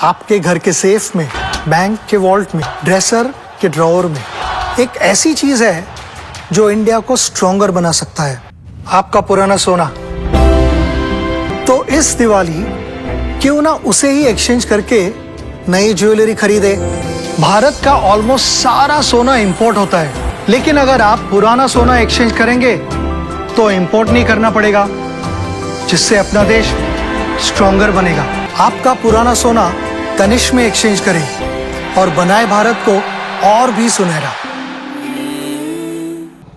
आपके घर के सेफ में, बैंक के वॉल्ट में, ड्रेसर के ड्रॉअर में एक ऐसी चीज है जो इंडिया को स्ट्रॉन्गर बना सकता है, आपका पुराना सोना। तो इस दिवाली क्यों ना उसे ही एक्सचेंज करके नई ज्वेलरी खरीदे। भारत का ऑलमोस्ट सारा सोना इंपोर्ट होता है, लेकिन अगर आप पुराना सोना एक्सचेंज करेंगे तो इंपोर्ट नहीं करना पड़ेगा, जिससे अपना देश स्ट्रॉन्गर बनेगा। आपका पुराना सोना तनिष्क में एक्सचेंज करें और बनाए भारत को और भी सुनहरा।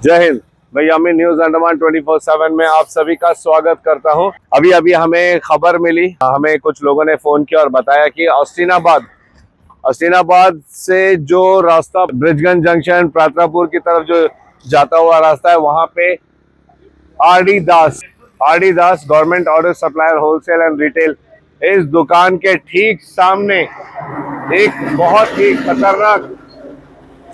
जय हिंद। मैं यामिन न्यूज अंडमान 24/7 में आप सभी का स्वागत करता हूं। अभी हमें खबर मिली, हमें कुछ लोगों ने फोन किया और बताया कि औस्तीनाबाद से जो रास्ता ब्रिजगंज जंक्शन प्रात्रापुर की तरफ जो जाता हुआ रास्ता है, वहां पे RD. Das government order supplier wholesale and retail, इस दुकान के ठीक सामने एक बहुत ही खतरनाक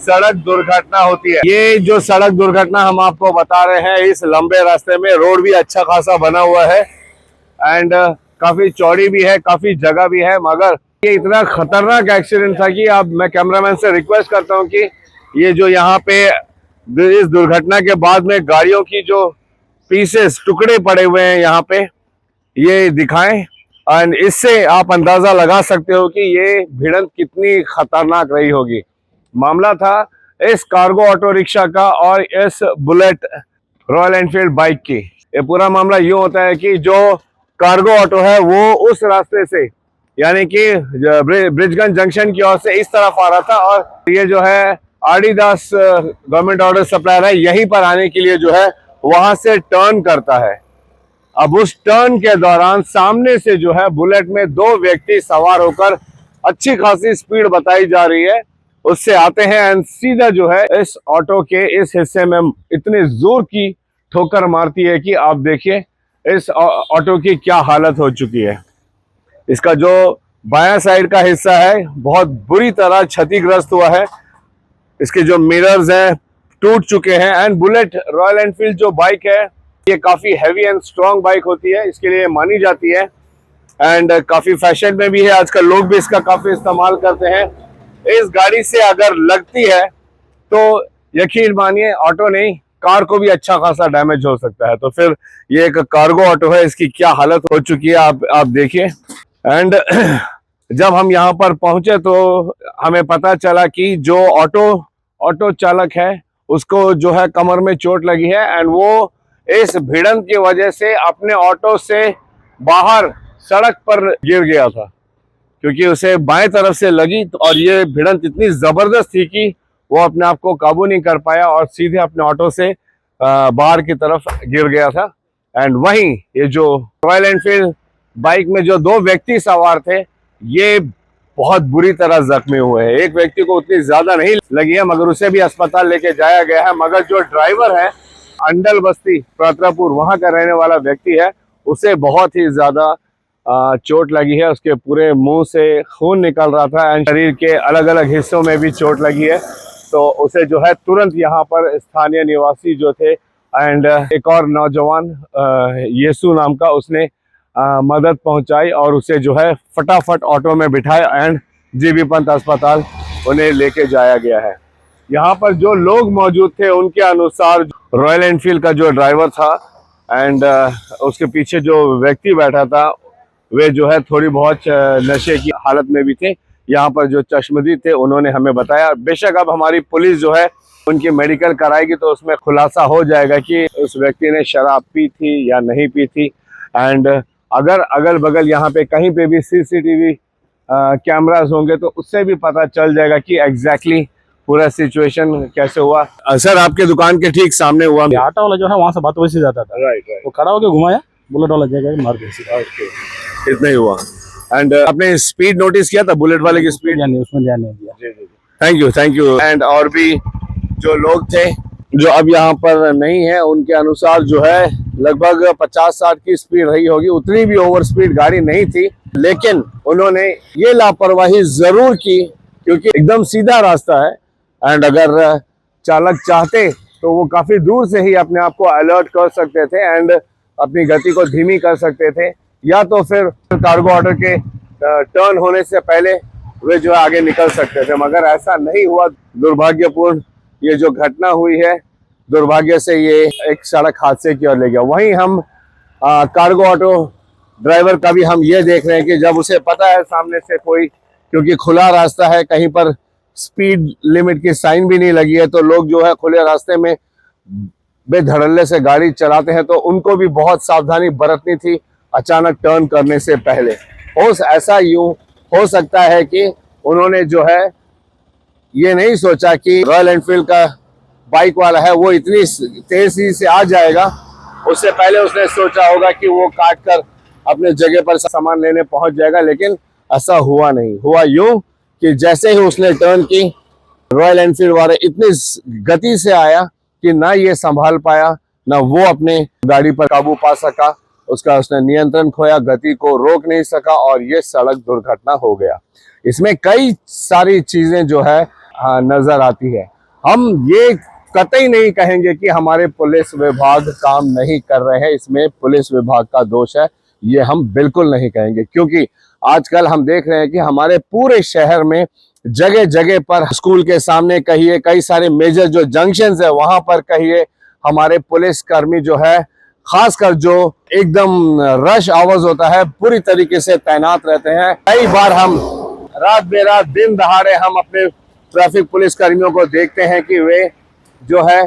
सड़क दुर्घटना होती है। ये जो सड़क दुर्घटना हम आपको बता रहे हैं, इस लंबे रास्ते में रोड भी अच्छा खासा बना हुआ है एंड काफी चौड़ी भी है, काफी जगह भी है, मगर ये इतना खतरनाक एक्सीडेंट था कि मैं कैमरामैन से रिक्वेस्ट करता हूं कि ये जो यहाँ पे इस दुर्घटना के बाद में गाड़ियों की जो पीसेस टुकड़े पड़े हुए हैं यहाँ पे, ये दिखाएं एंड इससे आप अंदाजा लगा सकते हो कि ये भिड़ंत कितनी खतरनाक रही होगी। मामला था इस कार्गो ऑटो रिक्शा का और इस बुलेट रॉयल एनफील्ड बाइक की। ये पूरा मामला यूं होता है कि जो कार्गो ऑटो है वो उस रास्ते से, यानी कि ब्रिजगंज जंक्शन की ओर से इस तरफ आ रहा था और ये जो है आर.डी. दास गवर्नमेंट ऑर्डर सप्लायर है, यहीं पर आने के लिए जो है वहां से टर्न करता है। अब उस टर्न के दौरान सामने से जो है बुलेट में दो व्यक्ति सवार होकर अच्छी खासी स्पीड बताई जा रही है, उससे आते हैं एंड सीधा जो है इस ऑटो के इस हिस्से में इतने जोर की ठोकर मारती है कि आप देखिए इस ऑटो की क्या हालत हो चुकी है। इसका जो बायां साइड का हिस्सा है बहुत बुरी तरह क्षतिग्रस्त हुआ है, इसके जो मिरर्स हैं टूट चुके हैं एंड बुलेट रॉयल एनफील्ड जो बाइक है ये काफी हैवी एंड स्ट्रॉन्ग बाइक होती है, इसके लिए मानी जाती है एंड काफी फैशन में भी है, आजकल लोग भी इसका काफी इस्तेमाल करते हैं। इस गाड़ी से अगर लगती है तो यकीन मानिए ऑटो नहीं कार को भी अच्छा खासा डैमेज हो सकता है। तो फिर ये एक कार्गो ऑटो है, इसकी क्या हालत हो चुकी है आप देखिए। एंड जब हम यहाँ पर पहुंचे तो हमें पता चला कि जो ऑटो चालक है उसको जो है कमर में चोट लगी है एंड वो इस भिड़ंत की वजह से अपने ऑटो से बाहर सड़क पर गिर गया था, क्योंकि उसे बाएं तरफ से लगी और ये भिड़ंत इतनी जबरदस्त थी कि वो अपने आप को काबू नहीं कर पाया और सीधे अपने ऑटो से बाहर की तरफ गिर गया था। एंड वहीं ये जो रॉयल एनफील्ड बाइक में जो दो व्यक्ति सवार थे ये बहुत बुरी तरह जख्मी हुए हैं। एक व्यक्ति को उतनी ज्यादा नहीं लगी है मगर उसे भी अस्पताल लेके जाया गया है, मगर जो ड्राइवर है अंडल बस्ती प्रात्रापुर वहां का रहने वाला व्यक्ति है, उसे बहुत ही ज्यादा चोट लगी है। उसके पूरे मुंह से खून निकल रहा था एंड शरीर के अलग अलग हिस्सों में भी चोट लगी है। तो उसे जो है तुरंत यहाँ पर स्थानीय निवासी जो थे एंड एक और नौजवान येसु नाम का, उसने मदद पहुंचाई और उसे जो है फटाफट ऑटो में बिठाया एंड जीबी पंत अस्पताल उन्हें लेके जाया गया है। यहाँ पर जो लोग मौजूद थे उनके अनुसार रॉयल एनफील्ड का जो ड्राइवर था एंड उसके पीछे जो व्यक्ति बैठा था वे जो है थोड़ी बहुत नशे की हालत में भी थे। यहाँ पर जो चश्मदीद थे उन्होंने हमें बताया, बेशक अब हमारी पुलिस जो है उनकी मेडिकल कराएगी तो उसमें खुलासा हो जाएगा कि उस व्यक्ति ने शराब पी थी या नहीं पी थी। एंड अगर अगल बगल यहाँ पे कहीं पे भी सीसीटीवी कैमरास होंगे तो उससे भी पता चल जाएगा कि एग्जैक्टली पूरा सिचुएशन कैसे हुआ। सर आपके दुकान के ठीक सामने हुआ, आटा वाला जो है वहाँ से बात वैसे जाता था, राइट वो खड़ा होकर घुमाया, बुलेट वाला जगह मार दिया, इतना ही हुआ। एंड आपने स्पीड नोटिस किया था बुलेट वाले की स्पीड? उसमें ध्यान नहीं दिया। Thank you. एंड और भी जो लोग थे जो अब यहाँ पर नहीं है उनके अनुसार जो है लगभग 50-60 की स्पीड रही होगी, उतनी भी ओवर स्पीड गाड़ी नहीं थी, लेकिन उन्होंने ये लापरवाही जरूर की क्योंकि एकदम सीधा रास्ता है एंड अगर चालक चाहते तो वो काफी दूर से ही अपने आप को अलर्ट कर सकते थे एंड अपनी गति को धीमी कर सकते थे, या तो फिर कार्गो ऑर्डर के टर्न होने से पहले वे जो है आगे निकल सकते थे, मगर ऐसा नहीं हुआ। दुर्भाग्यपूर्ण ये जो घटना हुई है, दुर्भाग्य से ये एक सड़क हादसे की ओर ले गया। वहीं हम कार्गो ऑटो ड्राइवर का भी हम ये देख रहे हैं कि जब उसे पता है सामने से कोई, क्योंकि खुला रास्ता है, कहीं पर स्पीड लिमिट की साइन भी नहीं लगी है, तो लोग जो है खुले रास्ते में बेधड़ल्ले से गाड़ी चलाते हैं, तो उनको भी बहुत सावधानी बरतनी थी अचानक टर्न करने से पहले। ऐसा यूं हो सकता है कि उन्होंने जो है ये नहीं सोचा कि रॉयल एनफील्ड का बाइक वाला है वो इतनी तेजी से आ जाएगा। उससे पहले उसने सोचा होगा कि वो काट कर अपने जगह पर सामान लेने पहुंच जाएगा, लेकिन ऐसा हुआ नहीं। हुआ यूं कि जैसे ही उसने टर्न की, रॉयल एनफील्ड वाले इतनी गति से आया कि ना ये संभाल पाया, ना वो अपने गाड़ी पर काबू पा सका। उसने नियंत्रण खोया, गति को रोक नहीं सका और ये सड़क दुर्घटना हो गया। इसमें कई सारी चीजें जो है नजर आती है। हम ये कतई नहीं कहेंगे कि हमारे पुलिस विभाग काम नहीं कर रहे हैं, इसमें पुलिस विभाग का दोष है, ये हम बिल्कुल नहीं कहेंगे। क्योंकि आजकल हम देख रहे हैं कि हमारे पूरे शहर में जगह जगह पर, स्कूल के सामने कहिए, कई सारे मेजर जो जंक्शंस है वहां पर कहिए, हमारे पुलिस कर्मी जो है, खासकर जो एकदम रश आवर्स होता है, पूरी तरीके से तैनात रहते हैं। कई बार हम रात बेरात दिन दहाड़े हम अपने ट्रैफिक पुलिस कर्मियों को देखते हैं कि वे जो है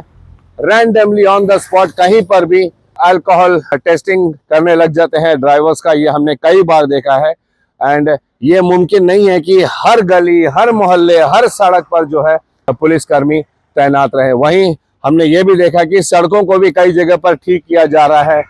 रैंडमली ऑन द स्पॉट कहीं पर भी अल्कोहल टेस्टिंग करने लग जाते हैं ड्राइवर्स का। ये हमने कई बार देखा है। एंड ये मुमकिन नहीं है कि हर गली, हर मोहल्ले, हर सड़क पर जो है पुलिसकर्मी तैनात रहे। वहीं हमने ये भी देखा कि सड़कों को भी कई जगह पर ठीक किया जा रहा है,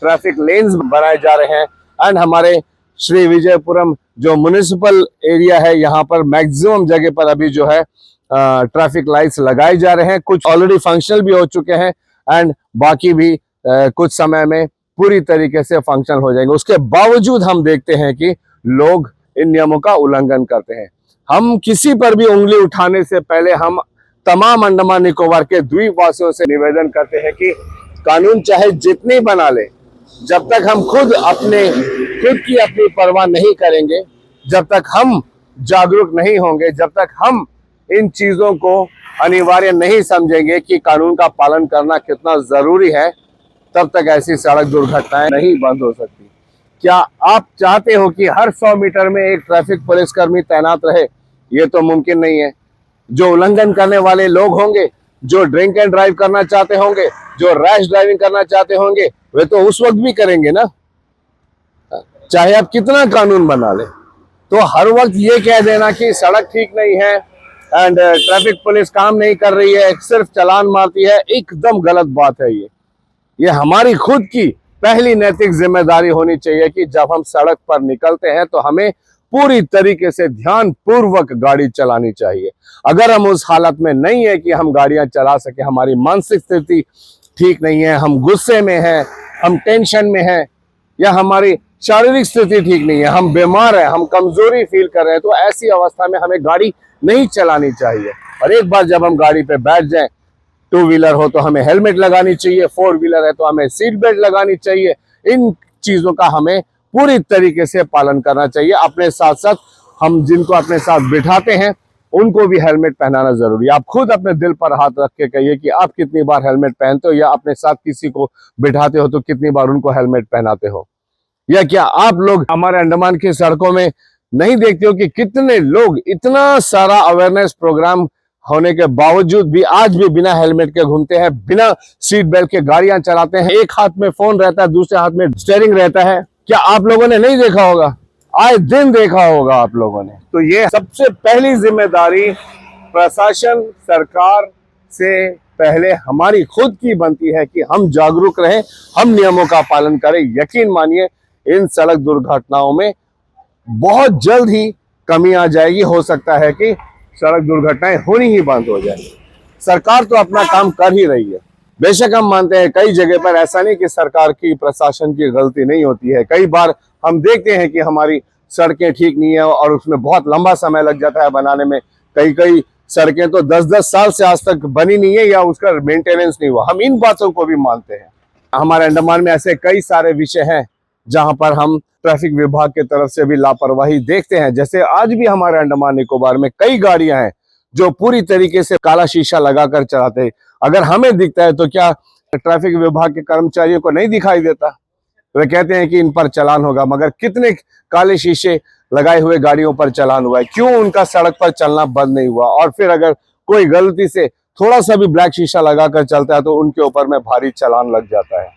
ट्रैफिक लेन्स बनाए जा रहे हैं। एंड हमारे श्री विजयपुरम जो म्युनिसिपल एरिया है, यहाँ पर मैक्सिमम जगह पर अभी जो है ट्रैफिक लाइट्स लगाए जा रहे हैं। कुछ ऑलरेडी फंक्शनल भी हो चुके हैं एंड बाकी भी कुछ समय में पूरी तरीके से फंक्शनल हो जाएंगे। उसके बावजूद हम देखते हैं कि लोग इन नियमों का उल्लंघन करते हैं। हम किसी पर भी उंगली उठाने से पहले हम तमाम अंडमान निकोबार के द्वीपवासियों से निवेदन करते हैं कि कानून चाहे जितनी बना ले, जब तक हम खुद की अपनी परवाह नहीं करेंगे, जब तक हम जागरूक नहीं होंगे, जब तक हम इन चीजों को अनिवार्य नहीं समझेंगे कि कानून का पालन करना कितना जरूरी है, तब तक ऐसी सड़क दुर्घटनाएं नहीं बंद हो सकती। क्या आप चाहते हो कि हर 100 मीटर में एक ट्रैफिक पुलिसकर्मी तैनात रहे? ये तो मुमकिन नहीं है। जो उल्लंघन करने वाले लोग होंगे, जो ड्रिंक एंड ड्राइव करना चाहते होंगे, जो रैश ड्राइविंग करना चाहते होंगे, वे तो उस वक्त भी करेंगे ना, चाहे आप कितना कानून बना ले। तो हर वक्त ये कह देना कि सड़क ठीक नहीं है एंड ट्रैफिक पुलिस काम नहीं कर रही है, सिर्फ चालान मारती है, एकदम गलत बात है। ये हमारी खुद की पहली नैतिक जिम्मेदारी होनी चाहिए कि जब हम सड़क पर निकलते हैं तो हमें पूरी तरीके से ध्यान पूर्वक गाड़ी चलानी चाहिए। अगर हम उस हालत में नहीं है कि हम गाड़ियां चला सके, हमारी मानसिक स्थिति ठीक नहीं है, हम गुस्से में हैं, हम टेंशन में हैं, या हमारी शारीरिक स्थिति ठीक नहीं है, हम बीमार हैं, हम कमजोरी फील कर रहे हैं, तो ऐसी अवस्था में हमें गाड़ी नहीं चलानी चाहिए। और एक बार जब हम गाड़ी पे बैठ जाएं, 2 व्हीलर हो तो हमें हेलमेट लगानी चाहिए, 4 व्हीलर है तो हमें सीट बेल्ट लगानी चाहिए। इन चीजों का हमें पूरी तरीके से पालन करना चाहिए। अपने साथ साथ हम जिनको अपने साथ बिठाते हैं उनको भी हेलमेट पहनाना जरूरी है। आप खुद अपने दिल पर हाथ रख के कहिए कि आप कितनी बार हेलमेट पहनते हो, या अपने साथ किसी को बिठाते हो तो कितनी बार उनको हेलमेट पहनाते हो। या क्या आप लोग हमारे अंडमान की सड़कों में नहीं देखते हो कि कितने लोग, इतना सारा अवेयरनेस प्रोग्राम होने के बावजूद भी आज भी बिना हेलमेट के घूमते हैं, बिना सीट बेल्ट के गाड़ियां चलाते हैं, एक हाथ में फोन रहता है, दूसरे हाथ में स्टीयरिंग रहता है। क्या आप लोगों ने नहीं देखा होगा? आए दिन देखा होगा आप लोगों ने। तो ये सबसे पहली जिम्मेदारी प्रशासन, सरकार से पहले हमारी खुद की बनती है कि हम जागरूक रहें, हम नियमों का पालन करें। यकीन मानिए इन सड़क दुर्घटनाओं में बहुत जल्द ही कमी आ जाएगी। हो सकता है कि सड़क दुर्घटनाएं होनी ही बंद हो जाए। सरकार तो अपना काम कर ही रही है। बेशक हम मानते हैं कई जगह पर ऐसा नहीं कि सरकार की, प्रशासन की गलती नहीं होती है। कई बार हम देखते हैं कि हमारी सड़कें ठीक नहीं है और उसमें बहुत लंबा समय लग जाता है बनाने में। कई सड़कें तो 10-10 साल से आज तक बनी नहीं है या उसका मेंटेनेंस नहीं हुआ। हम इन बातों को भी मानते हैं। हमारे अंडमान में ऐसे कई सारे विषय हैं जहां पर हम ट्रैफिक विभाग की तरफ से भी लापरवाही देखते हैं। जैसे आज भी हमारे अंडमान निकोबार में कई गाड़ियां हैं जो पूरी तरीके से काला शीशा लगाकर चलाते हैं। अगर हमें दिखता है तो क्या ट्रैफिक विभाग के कर्मचारियों को नहीं दिखाई देता? वे कहते हैं कि इन पर चालान होगा, मगर कितने काले शीशे लगाए हुए गाड़ियों पर चालान हुआ है? क्यों उनका सड़क पर चलना बंद नहीं हुआ? और फिर अगर कोई गलती से थोड़ा सा भी ब्लैक शीशा लगाकर चलता है तो उनके ऊपर में भारी चालान लग जाता है।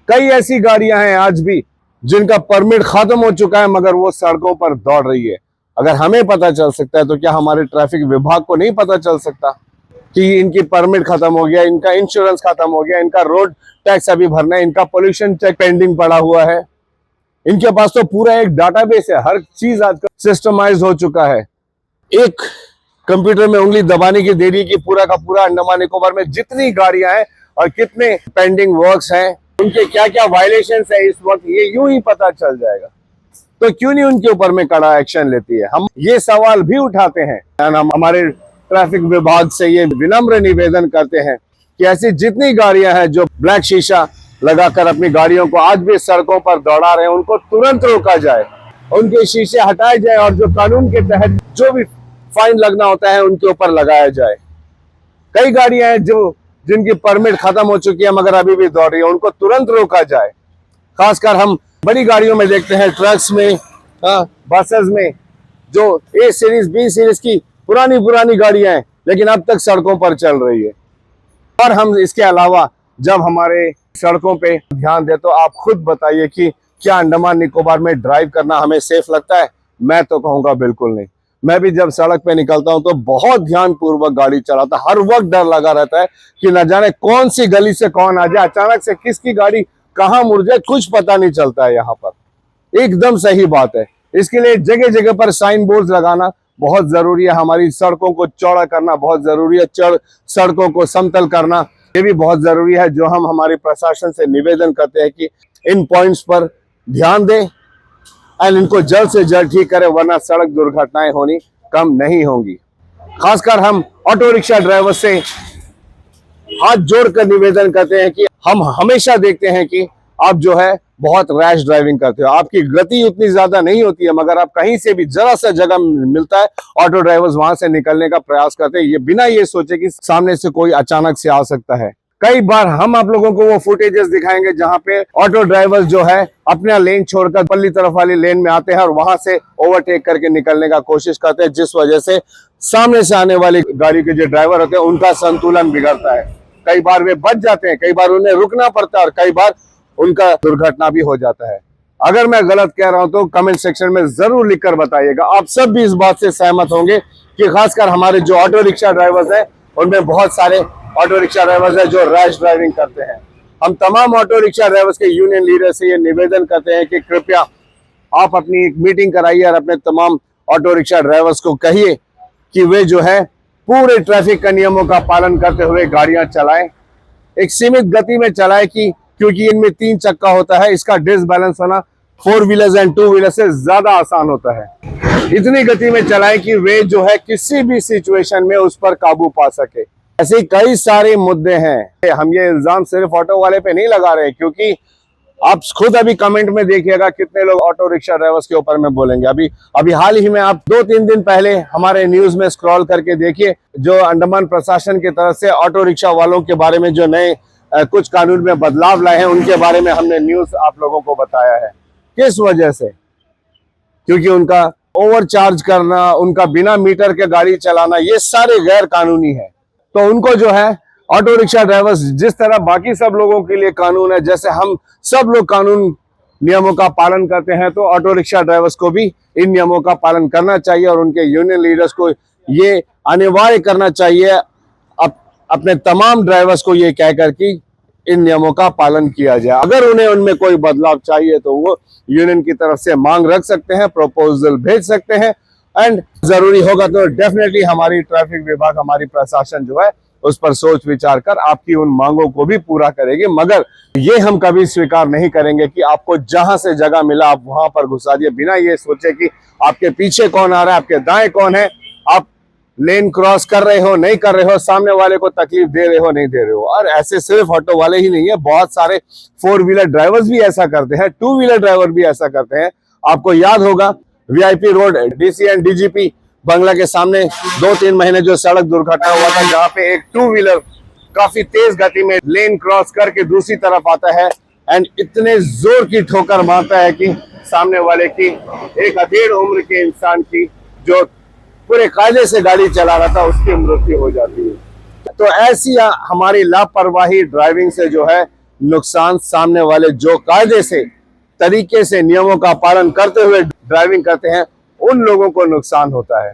कई ऐसी गाड़ियां हैं आज भी जिनका परमिट खत्म हो चुका है मगर वो सड़कों पर दौड़ रही है। अगर हमें पता चल सकता है तो क्या हमारे ट्रैफिक विभाग को नहीं पता चल सकता कि इनकी परमिट खत्म हो गया, इनका इंश्योरेंस खत्म हो गया, इनका रोड टैक्स अभी भरना है, इनका पोल्यूशन चेक पेंडिंग पड़ा हुआ है। इनके पास तो पूरा एक डाटाबेस है, हर चीज आजकल सिस्टमाइज हो चुका है। एक कंप्यूटर में उंगली दबाने की देरी की पूरा का पूरा अंडमान निकोबार में जितनी गाड़ियां हैं और कितने पेंडिंग वर्क्स हैं, उनके क्या क्या वायलेशंस है इस वक्त, ये यूं ही पता चल जाएगा। तो क्यों नहीं उनके ऊपर में कड़ा एक्शन लेती है? हम ये सवाल भी उठाते हैं। हम हमारे ट्रैफिक विभाग से ये विनम्र निवेदन करते हैं कि ऐसी जितनी गाड़ियां हैं जो ब्लैक शीशा लगाकर अपनी गाड़ियों को आज भी सड़कों पर दौड़ा रहे हैं, उनको तुरंत रोका जाए, उनके शीशे हटाए जाए और जो कानून के तहत जो भी फाइन लगना होता है उनके ऊपर लगाया जाए। कई गाड़ियां हैं जिनकी परमिट खत्म हो चुकी है मगर अभी भी दौड़ रही है, उनको तुरंत रोका जाए। खासकर हम बड़ी गाड़ियों में देखते हैं, ट्रक्स में, बसेस में, जो ए सीरीज बी सीरीज की पुरानी गाड़ियां हैं लेकिन अब तक सड़कों पर चल रही है। और हम इसके अलावा जब हमारे सड़कों पे ध्यान दे तो आप खुद बताइए कि क्या अंडमान निकोबार में ड्राइव करना हमें सेफ लगता है? मैं तो कहूंगा बिल्कुल नहीं। मैं भी जब सड़क पे निकलता हूं तो बहुत ध्यान पूर्वक गाड़ी चलाता, हर वक्त डर लगा रहता है कि न जाने कौन सी गली से कौन आ जाए, अचानक से किसकी गाड़ी कहां मुड़ जाए, कुछ पता नहीं चलता है। यहाँ पर एकदम सही बात है। इसके लिए जगह जगह पर साइन बोर्ड लगाना बहुत जरूरी है, हमारी सड़कों को चौड़ा करना बहुत जरूरी है, सड़कों को समतल करना ये भी बहुत जरूरी है। जो हम हमारे प्रशासन से निवेदन करते हैं कि इन पॉइंट्स पर ध्यान दें एंड इनको जल्द से जल्द ठीक करें, वरना सड़क दुर्घटनाएं होनी कम नहीं होंगी। खासकर हम ऑटो रिक्शा ड्राइवर से हाथ जोड़कर निवेदन करते हैं कि हम हमेशा देखते हैं कि आप जो है बहुत रैश ड्राइविंग करते हो, आपकी गति उतनी ज्यादा नहीं होती है मगर आप कहीं से भी जरा सा जगह मिलता है ऑटो ड्राइवर्स वहां से निकलने का प्रयास करते हैं, ये बिना ये सोचे कि सामने से कोई अचानक से आ सकता है। कई बार हम आप लोगों को वो फुटेजेस दिखाएंगे जहां पे ऑटो ड्राइवर्स जो है अपना लेन छोड़कर पल्ली तरफ वाली लेन में आते हैं और वहां से ओवरटेक करके निकलने का कोशिश करते हैं, जिस वजह से सामने से आने वाली गाड़ी के जो ड्राइवर होते हैं उनका संतुलन बिगड़ता है। कई बार वे बच जाते हैं, कई बार उन्हें रुकना पड़ता है और कई बार उनका दुर्घटना भी हो जाता है। अगर मैं गलत कह रहा हूं तो कमेंट सेक्शन में जरूर लिखकर बताइएगा। आप सब भी इस बात से सहमत होंगे कि खासकर हमारे जो ऑटो रिक्शा ड्राइवर्स हैं उनमें बहुत सारे ऑटो रिक्शा ड्राइवर्स हैं जो रैश ड्राइविंग करते हैं। हम तमाम ऑटो रिक्शा ड्राइवर्स के यूनियन लीडर से ये निवेदन करते हैं कि कृपया आप अपनी एक मीटिंग कराइए और अपने तमाम ऑटो रिक्शा ड्राइवर्स को कहिए कि वे जो है पूरे ट्रैफिक के नियमों का पालन करते हुए गाड़ियां चलाएं, एक सीमित गति में चलाएं क्योंकि इनमें 3 चक्का होता है, इसका डिसबैलेंस होना 4 व्हीलर्स एंड 2 व्हीलर से ज्यादा आसान होता है। इतनी गति में चलाएं कि वे जो है किसी भी सिचुएशन में उस पर काबू पा सके। ऐसे कई सारे मुद्दे हैं। हम ये इल्जाम सिर्फ ऑटो वाले पे नहीं लगा रहे, क्योंकि आप खुद अभी कमेंट में देखिएगा कितने लोग ऑटो रिक्शा ड्राइवर्स के ऊपर में बोलेंगे। अभी हाल ही में आप 2-3 दिन पहले हमारे न्यूज में स्क्रॉल करके देखिए, जो अंडमान प्रशासन की तरफ से ऑटो रिक्शा वालों के बारे में जो नए कुछ कानून में बदलाव लाए हैं उनके बारे में हमने न्यूज आप लोगों को बताया है। किस वजह से? क्योंकि उनका ओवरचार्ज करना, उनका बिना मीटर के गाड़ी चलाना, ये सारे गैर कानूनी है। तो उनको जो है ऑटो रिक्शा ड्राइवर्स, जिस तरह बाकी सब लोगों के लिए कानून है, जैसे हम सब लोग कानून नियमों का पालन करते हैं, तो ऑटो रिक्शा ड्राइवर्स को भी इन नियमों का पालन करना चाहिए और उनके यूनियन लीडर्स को ये अनिवार्य करना चाहिए अपने तमाम ड्राइवर्स को ये कहकर कि इन नियमों का पालन किया जाए। अगर उन्हें उनमें कोई बदलाव चाहिए तो वो यूनियन की तरफ से मांग रख सकते हैं, प्रपोजल भेज सकते हैं एंड जरूरी होगा तो डेफिनेटली हमारी ट्रैफिक विभाग, हमारी प्रशासन जो है उस पर सोच विचार कर आपकी उन मांगों को भी पूरा करेगी। मगर ये हम कभी स्वीकार नहीं करेंगे कि आपको जहां से जगह मिला आप वहां पर घुसा दिए, बिना ये सोचे कि आपके पीछे कौन आ रहा है, आपके दाएं कौन है। आप लेन क्रॉस कर रहे हो नहीं कर रहे हो, सामने वाले को तकलीफ दे रहे हो नहीं दे रहे हो। और ऐसे सिर्फ ऑटो वाले ही नहीं है, बहुत सारे 4 व्हीलर ड्राइवर्स भी ऐसा करते हैं, 2 व्हीलर ड्राइवर भी ऐसा करते हैं। आपको याद होगा VIP road DC and DGP बंगला के सामने 2-3 महीने जो सड़क दुर्घटना हुआ था, जहां पे एक 2 व्हीलर काफी तेज गति में लेन क्रॉस करके दूसरी तरफ आता है एंड इतने जोर की ठोकर मारता है कि सामने वाले की, एक अधेड़ उम्र के इंसान की जो पूरे कायदे से गाड़ी चला रहा था, उसकी मृत्यु हो जाती है। तो ऐसी हमारी लापरवाही ड्राइविंग से जो है नुकसान, सामने वाले जो कायदे से तरीके से नियमों का पालन करते हुए ड्राइविंग करते हैं, उन लोगों को नुकसान होता है।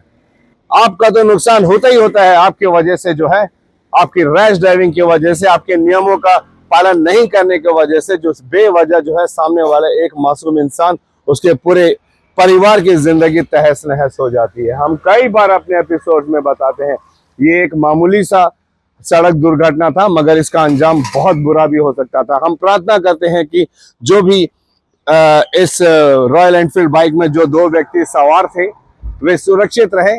आपका तो नुकसान होता ही होता है, आपकी वजह से जो है, आपकी रैश ड्राइविंग की वजह से, आपके नियमों का पालन नहीं करने की वजह से जो बेवजह जो है सामने वाला एक मासूम इंसान, उसके पूरे परिवार की जिंदगी तहस नहस हो जाती है। हम कई बार अपने एपिसोड में बताते हैं ये एक मामूली सा सड़क दुर्घटना था, मगर इसका अंजाम बहुत बुरा भी हो सकता था। हम प्रार्थना करते हैं कि जो भी इस रॉयल एनफील्ड बाइक में जो 2 व्यक्ति सवार थे वे सुरक्षित रहे,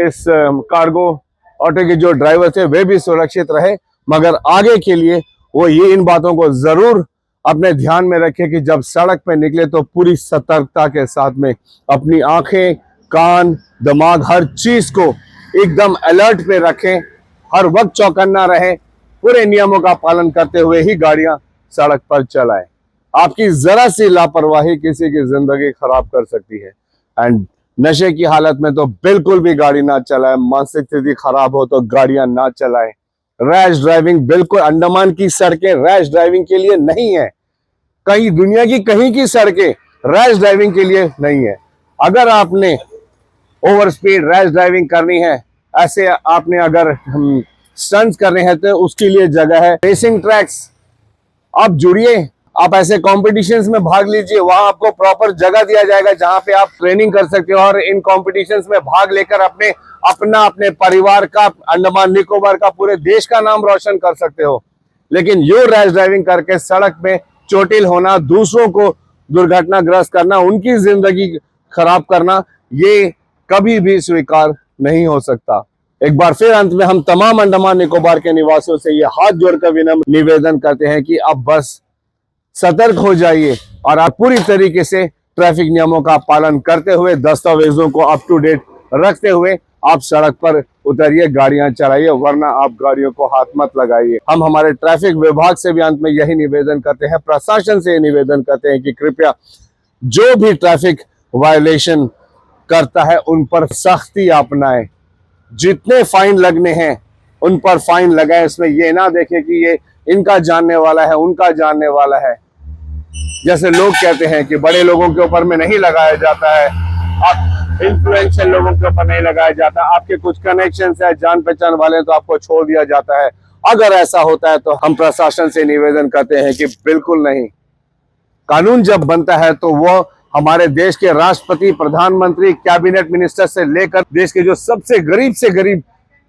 इस कार्गो ऑटो के जो ड्राइवर थे वे भी सुरक्षित रहे। मगर आगे के लिए वो ये इन बातों को जरूर अपने ध्यान में रखें कि जब सड़क पे निकले तो पूरी सतर्कता के साथ में अपनी आंखें, कान, दिमाग, हर चीज को एकदम अलर्ट पे रखें, हर वक्त चौकन्ना रहें, पूरे नियमों का पालन करते हुए ही गाड़ियां सड़क पर चलाएं। आपकी जरा सी लापरवाही किसी की जिंदगी खराब कर सकती है। एंड नशे की हालत में तो बिल्कुल भी गाड़ी ना चलाएं, मानसिक स्थिति खराब हो तो गाड़ियां ना चलाएं। रैश ड्राइविंग बिल्कुल, अंडमान की सड़कें रैश ड्राइविंग के लिए नहीं है, कहीं दुनिया की कहीं की सड़कें रैश ड्राइविंग के लिए नहीं है। अगर आपने ओवर स्पीड रैश ड्राइविंग करनी है, ऐसे आपने अगर स्टंट्स करने हैं, तो उसके लिए जगह है रेसिंग ट्रैक्स। आप जुड़िए, आप ऐसे कॉम्पिटिशन्स में भाग लीजिए, वहां आपको प्रॉपर जगह दिया जाएगा जहां पे आप ट्रेनिंग कर सकते हो और इन कॉम्पिटिशन्स में भाग लेकर अपने परिवार का, अंडमान निकोबार का, पूरे देश का नाम रोशन कर सकते हो। लेकिन यूं रैश ड्राइविंग करके सड़क में चोटिल होना, दूसरों को दुर्घटनाग्रस्त करना, उनकी जिंदगी खराब करना, ये कभी भी स्वीकार नहीं हो सकता। एक बार फिर अंत में हम तमाम अंडमान निकोबार के निवासियों से ये हाथ जोड़कर विनम्र निवेदन करते हैं कि अब बस सतर्क हो जाइए और आप पूरी तरीके से ट्रैफिक नियमों का पालन करते हुए, दस्तावेजों को अप टू डेट रखते हुए आप सड़क पर उतरिए, गाड़ियां चलाइए, वरना आप गाड़ियों को हाथ मत लगाइए। हम हमारे ट्रैफिक विभाग से भी अंत में यही निवेदन करते हैं, प्रशासन से निवेदन करते हैं कि कृपया जो भी ट्रैफिक वायलेशन करता है उन पर सख्ती अपनाएं, जितने फाइन लगने हैं उन पर फाइन लगाएं। इसमें ये ना देखें कि ये इनका जानने वाला है, उनका जानने वाला है। जैसे लोग कहते हैं कि बड़े लोगों के ऊपर में नहीं लगाया जाता है, आप इन्फ्लुएंशियल लोगों के ऊपर नहीं लगाया जाता, आपके कुछ कनेक्शन है, जान पहचान वाले, तो आपको छोड़ दिया जाता है। अगर ऐसा होता है तो हम प्रशासन से निवेदन करते हैं कि बिल्कुल नहीं। कानून जब बनता है तो वो हमारे देश के राष्ट्रपति, प्रधानमंत्री, कैबिनेट मिनिस्टर से लेकर देश के जो सबसे गरीब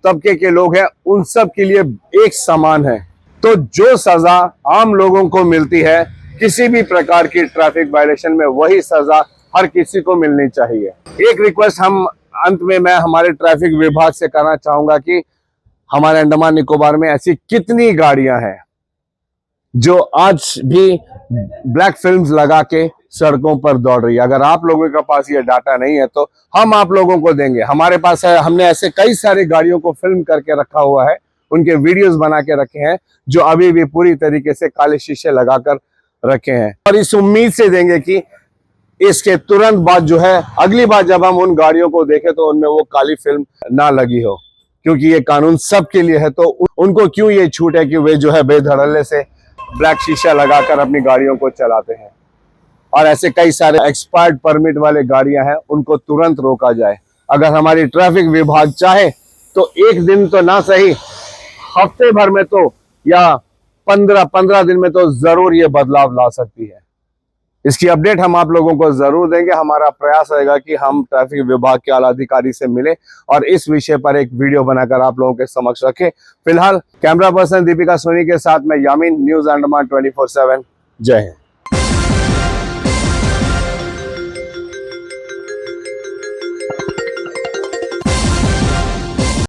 तबके के लोग हैं, उन सब के लिए एक समान है। तो जो सजा आम लोगों को मिलती है किसी भी प्रकार की ट्रैफिक वायलेशन में, वही सजा हर किसी को मिलनी चाहिए। एक रिक्वेस्ट हम अंत में मैं हमारे ट्रैफिक विभाग से करना चाहूंगा कि हमारे अंडमान निकोबार में ऐसी कितनी गाड़ियां हैं जो आज भी ब्लैक फिल्म्स लगा के सड़कों पर दौड़ रही है। अगर आप लोगों के पास ये डाटा नहीं है तो हम आप लोगों को देंगे, हमारे पास है। हमने ऐसे कई सारी गाड़ियों को फिल्म करके रखा हुआ है, उनके वीडियोस बना के रखे हैं जो अभी भी पूरी तरीके से काले शीशे लगाकर रखे हैं, और इस उम्मीद से देंगे कि इसके तुरंत बाद जो है, अगली बार जब हम उन गाड़ियों को देखें तो उनमें वो काली फिल्म ना लगी हो, क्योंकि ये कानून सबके लिए है। तो उनको क्यों ये छूट है कि वे जो है बेधड़ल्ले से ब्लैक शीशा लगाकर अपनी गाड़ियों को चलाते हैं। और ऐसे कई सारे एक्सपायर्ड परमिट वाले गाड़ियां हैं, उनको तुरंत रोका जाए। अगर हमारी ट्रैफिक विभाग चाहे तो एक दिन तो ना सही, हफ्ते भर में तो, या 15 दिन में तो जरूर ये बदलाव ला सकती है। इसकी अपडेट हम आप लोगों को जरूर देंगे। हमारा प्रयास रहेगा कि हम ट्रैफिक विभाग के आला अधिकारी से मिले और इस विषय पर एक वीडियो बनाकर आप लोगों के समक्ष रखें। फिलहाल कैमरा पर्सन दीपिका सोनी के साथ मैं यामीन, न्यूज अंडमान 24/7। जय हिंद।